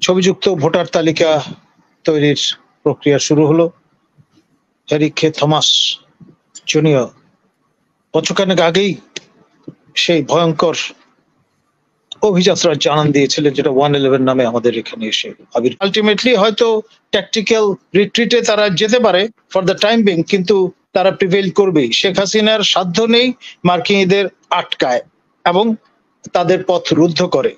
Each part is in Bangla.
ছবিযুক্ত ভোটার তালিকা তৈরির প্রক্রিয়া শুরু হলো। এরিকে থমাস জুনিয়র বছরখানেক আগেই সেই ভয়ঙ্কর অভিযাত্রার জানান দিয়েছিলেন, যেটা 111 নামে আমাদের এখানে এসে আলটিমেটলি হয়তো ট্যাকটিক্যাল রিট্রিটে তারা যেতে পারে ফর দ্য টাইম বিং, কিন্তু তারা প্রিভেইল করবেই। শেখ হাসিনার সাধ্য নেই মার্কিনীদের আটকায় এবং তাদের পথ রুদ্ধ করে।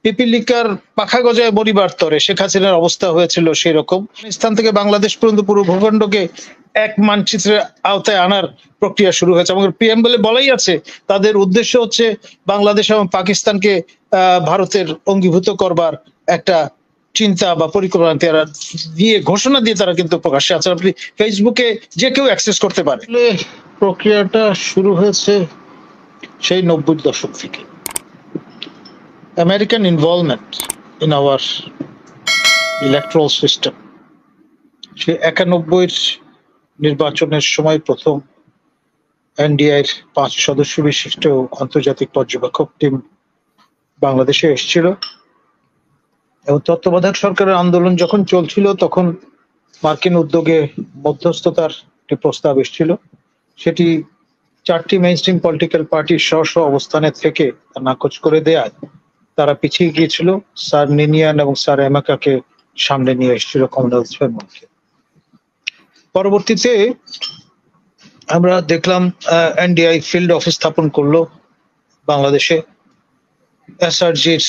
পিপিলিকার পাখা গজায় মরিবার তরে শেখ হাসিনার অবস্থা হয়েছিল সেই রকম। স্থান থেকে বাংলাদেশ পর্যন্ত পুরো ভূখণ্ডকে এক মানচিত্রের আওতায় আনার প্রক্রিয়া শুরু হয়েছে এবং প্রিয়াম্বলে বলাই আছে তাদের উদ্দেশ্য হচ্ছে বাংলাদেশ এবং পাকিস্তানকে ভারতের অঙ্গীভূত করবার একটা চিন্তা বা পরিকল্পনা দিয়ে ঘোষণা দিয়ে তারা কিন্তু প্রকাশ্যে আছে। আপনি ফেসবুকে যে কেউ অ্যাক্সেস করতে পারে। প্রক্রিয়াটা শুরু হয়েছে সেই 90-র দশক থেকে। American involvement in our electoral system সে 91-র নির্বাচনের সময় প্রথম এনডিআইর 5 সদস্য বিশিষ্ট আন্তর্জাতিক পর্যবেক্ষক টিম বাংলাদেশে এসেছিল এবং তত্ত্বাবধায়ক সরকারের আন্দোলন যখন চলছিল তখন মার্কিন উদ্যোগে মধ্যস্থতার একটি প্রস্তাব এসেছিল। সেটি 4টি মেইনস্ট্রিম পলিটিক্যাল পার্টির স্ব অবস্থানের থেকে নাকচ করে দেয়ায় তারা পিছিয়ে গিয়েছিল। স্যার নিনিয়ান এবং স্যার এমাকাকে সামনে নিয়ে এসেছিল কমনওয়েলথের মধ্যে। পরবর্তীতে আমরা দেখলাম এনডিআই ফিল্ড অফিস স্থাপন করলো বাংলাদেশে এসআরজির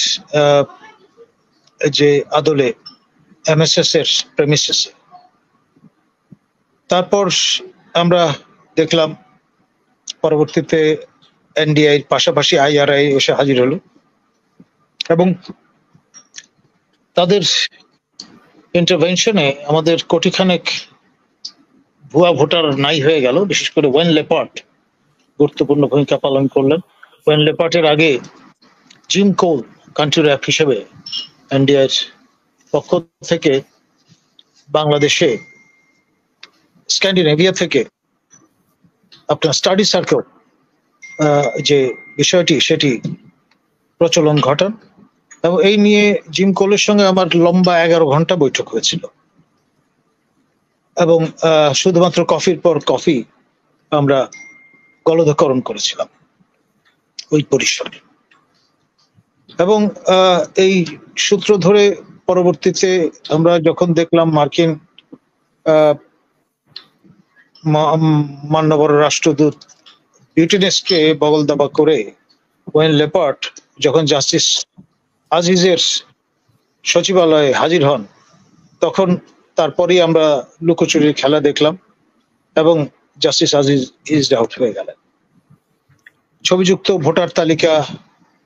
যে আদলে এমএসএস এর প্রেমিসেসে। তারপর আমরা দেখলাম পরবর্তীতে এনডিআই এর পাশাপাশি আইআরআই এসে হাজির হলো এবং তাদের ইন্টারভেনশনে আমাদের কোটিখানেক ভুয়া ভোটার নাই হয়ে গেল। বিশেষ করে ওয়েন লেপার্ট গুরুত্বপূর্ণ ভূমিকা পালন করলেন। ওয়েন লেপার্টের আগে জিম কোল কান্ট্রি র্যাপ হিসেবে এনডিআইর পক্ষ থেকে বাংলাদেশে স্ক্যান্ডিনেভিয়া থেকে আপনার স্টাডি সার্কেল যে বিষয়টি সেটি প্রচলন ঘটান এবং এই নিয়ে জিম কোলের সঙ্গে আমার লম্বা 11 ঘন্টা বৈঠক হয়েছিল এবং শুধুমাত্র কফির পর কফি আমরা গলদকরণ করেছিলাম ওই পরিসরে। এবং এই সূত্র ধরে পরবর্তীতে আমরা যখন দেখলাম মার্কিন মান্যবর রাষ্ট্রদূত বিউটিনেসকে বগল দাবা করে ওয়েন লেপার্ট যখন জাস্টিস আজিজের সচিবালয়ে হাজির হন তখন তারপরেই আমরা লুকোচুরির খেলা দেখলাম এবং জাস্টিস আজিজ ইজড আউট হয়ে গেলেন। ছবিযুক্ত ভোটার তালিকা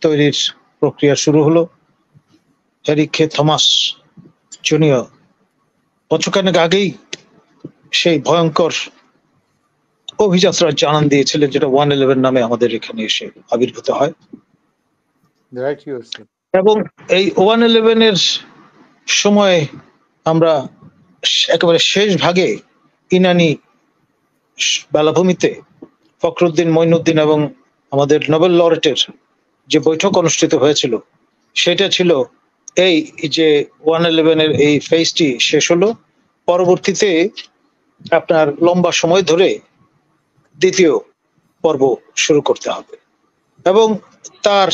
তৈরির প্রক্রিয়া শুরু হলো। এরিকে থমাস জুনিয়র বছরখানেক আগেই সেই ভয়ঙ্কর অভিযাত্রার জানান দিয়েছিলেন, যেটা 111 নামে আমাদের এখানে এসে আবির্ভূত হয়। এবং এই 111 এর সময় আমরা একেবারে শেষ ভাগে ইনানি বেলাভূমিতে ফখরুদ্দিন মঈনুদ্দিন এবং আমাদের নোবেল লরেটের যে বৈঠক অনুষ্ঠিত হয়েছিল সেটা ছিল এই যে 111 এর এই ফেজটি শেষ হলো। পরবর্তীতে আপনার লম্বা সময় ধরে দ্বিতীয় পর্ব শুরু করতে হবে এবং তার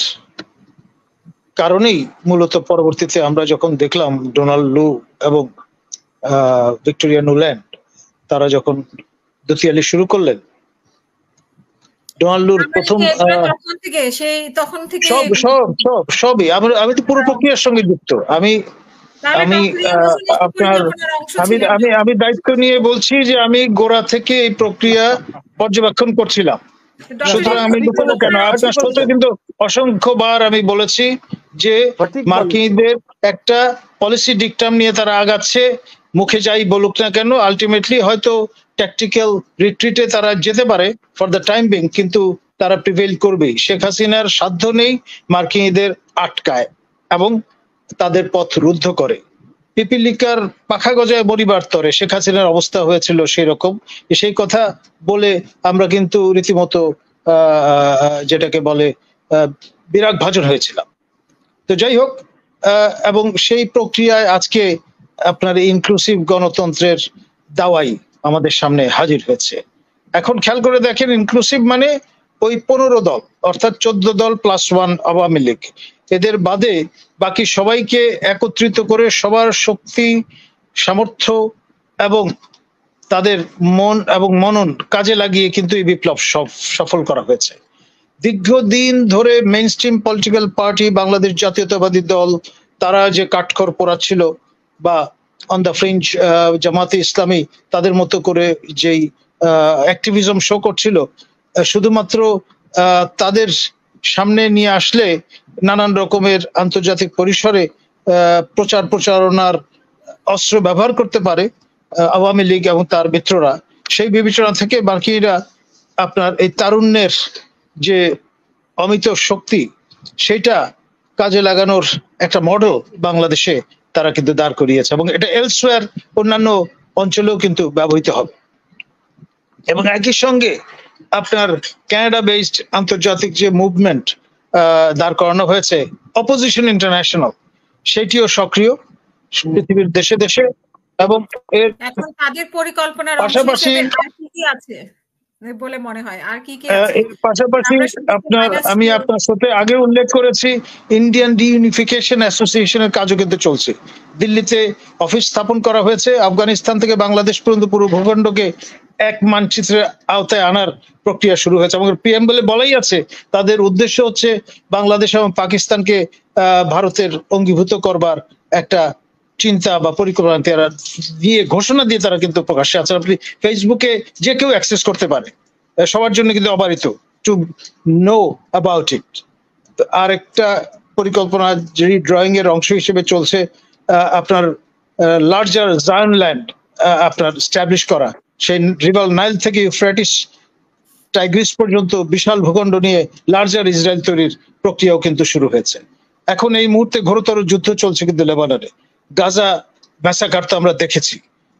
কারণেই মূলত পরবর্তীতে আমরা যখন দেখলাম ডোনাল্ড লু এবং ভিক্টোরিয়া নুল্যান্ড তারা যখন দুতিয়ালি শুরু করলেন, ডোনাল্ড লুর প্রথম সবই আমি তো পুরো প্রক্রিয়ার সঙ্গে যুক্ত। আমি আপনার আমি দায়িত্ব নিয়ে বলছি যে আমি গোড়া থেকে এই প্রক্রিয়া পর্যবেক্ষণ করছিলাম। সুতরাং আমি লুকাবো কেন? আপনার সাথে কিন্তু অসংখ্যবার আমি বলেছি যে মার্কিনীদের একটা পলিসি ডিকটাম নিয়ে তারা আগাচ্ছে, মুখে যাই বলুক না কেন আলটিমেটলি হয়তো ট্যাকটিক্যাল রিট্রিটে তারা যেতে পারে ফর দ্য টাইম বিং, কিন্তু তারা প্রিভেইল করবেই। শেখ হাসিনার সাধ্য নেই মার্কিনীদের আটকায় এবং তাদের পথ রুদ্ধ করে। পিপিলিকার পাখা গজায় মরিবার তরে শেখ হাসিনার অবস্থা হয়েছিল সেই রকম। সেই কথা বলে আমরা কিন্তু রীতিমতো যেটাকে বলে বিরাগ ভাজন হয়েছিলাম। তো যাই হোক, এবং সেই প্রক্রিয়ায় আজকে আপনার ইনক্লুসিভ গণতন্ত্রের দাওয়াই আমাদের সামনে হাজির হয়েছে। এখন খেয়াল করে দেখেন, ইনক্লুসিভ মানে ওই 15 দল, অর্থাৎ 14 দল +1 আওয়ামী লীগ, এদের বাদে বাকি সবাইকে একত্রিত করে সবার শক্তি, সামর্থ্য এবং তাদের মন এবং মনন কাজে লাগিয়ে কিন্তু এই বিপ্লব সফল করা হয়েছে। দীর্ঘদিন ধরে main stream political party, Bangladesh জাতীয়তাবাদী দল, তারা যে কাঠখড় পোড়াচ্ছিল বা অন দ্য ফ্রিঞ্জ জামাতে ইসলামী তাদের মতো করে যেই অ্যাক্টিভিজম শো করছিল, শুধুমাত্র তাদের সামনে নিয়ে আসলে নানান রকমের আন্তর্জাতিক পরিসরে প্রচার প্রচারণার অস্ত্র ব্যবহার করতে পারে আওয়ামী লীগ এবং তার মিত্ররা, সেই বিবেচনা থেকে বাকিরা আপনার এই তারুণ্যের যে অমিত শক্তি, সেটা কাজে লাগানোর একটা মডেল বাংলাদেশে তারা কিন্তু দাঁড় করিয়েছে এবং এটা এলসওয়্যার অন্যান্য অঞ্চলেও কিন্তু ব্যবহৃত হবে। এবং একই সঙ্গে আপনার কানাডা বেসড আন্তর্জাতিক যে মুভমেন্ট দাঁড় করানো হয়েছে, অপোজিশন ইন্টারন্যাশনাল, সেটিও সক্রিয় পৃথিবীর দেশে দেশে। এবং এর এখন তাদের পরিকল্পনার পাশাপাশি কি আছে বলে মনে হয়, আর কি কি আছে? এর পাশাপাশি আমি আপনার সাথে আগে উল্লেখ করেছি, ইন্ডিয়ান ডিইউনিফিকেশন অ্যাসোসিয়েশনের কাজও কিন্তু চলছে। দিল্লিতে অফিস স্থাপন করা হয়েছে, আফগানিস্তান থেকে বাংলাদেশ পর্যন্ত পুরো ভূখণ্ডকে এক মানচিত্রের আওতায় আনার প্রক্রিয়া শুরু হয়েছে এবং পিএম বলে বলাই আছে তাদের উদ্দেশ্য হচ্ছে বাংলাদেশ এবং পাকিস্তানকে ভারতের অঙ্গীভূত করবার একটা চিন্তা বা পরিকল্পনা দিয়ে ঘোষণা দিয়ে তারা কিন্তু প্রকাশ্যে আছে। আপনি ফেসবুকে যে কেউ অ্যাক্সেস করতে পারে, সবার জন্য কিন্তু অবারিত, টু নো অ্যাবাউট ইট। আর একটা পরিকল্পনা যে ড্রয়িং এর অংশ হিসেবে চলছে আপনার লার্জার জায়ন ল্যান্ড আপনার স্ট্যাবলিশ করা, সেই রিভার নাইল থেকে ইউফ্রেটিস টাইগ্রিস পর্যন্ত বিশাল ভূখণ্ড নিয়ে লার্জার ইসরায়েল তৈরির প্রক্রিয়াও কিন্তু শুরু হয়েছে। এখন এই মুহূর্তে ঘোরতর যুদ্ধ চলছে কিন্তু লেবাননে, গাজা ম্যাসাকার তো আমরা দেখেছি।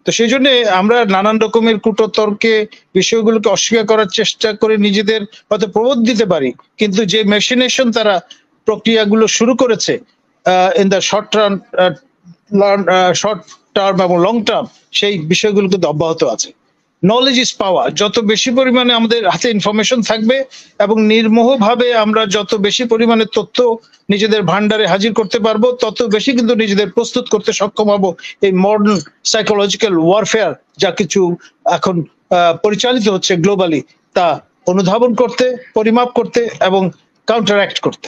তো সেই জন্য আমরা নানান রকমের কূটতর্কে বিষয়গুলোকে অস্বীকার করার চেষ্টা করে নিজেদের হয়তো প্রবোধ দিতে পারি, কিন্তু যে মেশিনেশন তারা প্রক্রিয়াগুলো শুরু করেছে ইন দ্য শর্ট টার্ম এবং লং টার্ম, সেই বিষয়গুলো কিন্তু অব্যাহত আছে। নলেজ ইজ পাওয়ার, যত বেশি পরিমাণে আমাদের হাতে ইনফরমেশন থাকবে এবং নির্মোহভাবে আমরা যত বেশি পরিমাণে তথ্য নিজেদের ভান্ডারে হাজির করতে পারবো, তত বেশি কিন্তু নিজেদের প্রস্তুত করতে সক্ষম হব এই মডার্ন সাইকোলজিক্যাল ওয়ারফেয়ার যা কিছু এখন পরিচালিত হচ্ছে গ্লোবালি, তা অনুধাবন করতে, পরিমাপ করতে এবং কাউন্টারঅ্যাক্ট করতে।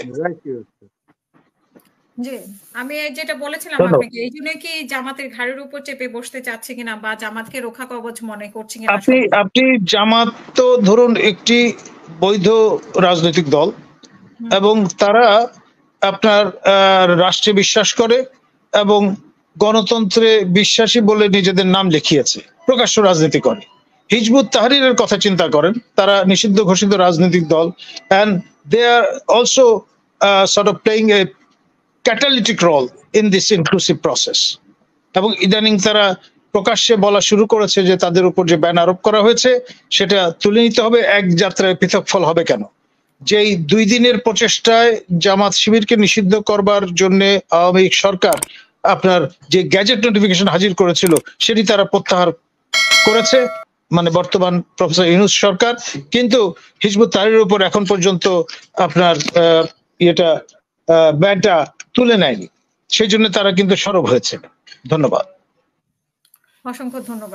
জি, আমি যেটা বলেছিলাম আপনাকে, এই জন্য কি জামাতের ঘাড়ের উপর চেপে বসতে চাচ্ছে কিনা বা জামাতকে রক্ষা কবচ মনে করছে কিনা? আপনি জামাত তো ধরুন একটি বৈধ রাজনৈতিক দল এবং তারা আপনার রাষ্ট্রে বিশ্বাস করে এবং গণতন্ত্রে বিশ্বাসী বলে নিজেদের নাম লিখিয়েছে, প্রকাশ্য রাজনীতি করে। হিজবুত তাহরিরের কথা চিন্তা করেন, তারা নিষিদ্ধ ঘোষিত রাজনৈতিক দল, and they are also sort of playing a catalytic role in this inclusive process. এবং ইদানিং তারা প্রকাশ্যে বলা শুরু করেছে যে তাদের উপর যে ব্যান আরোপ করা হয়েছে সেটা তুলে নিতে হবে, এক যাত্রায় পৃথক ফল হবে কেন। যেই 2 দিনের প্রচেষ্টায় জামাত শিবিরকে নিষিদ্ধ করবার জন্য আওয়ামী লীগ সরকার আপনার যে গ্যাজেট নোটিফিকেশন হাজির করেছিল সেটি তারা প্রত্যাহার করেছে, মানে বর্তমান প্রফেসর ইউনূস সরকার, কিন্তু হিজবুত তাহরিরের উপর এখন পর্যন্ত আপনার ব্যানটা তুলে নেয়নি, সেই জন্য তারা কিন্তু সরব হয়েছে। ধন্যবাদ, অসংখ্য ধন্যবাদ।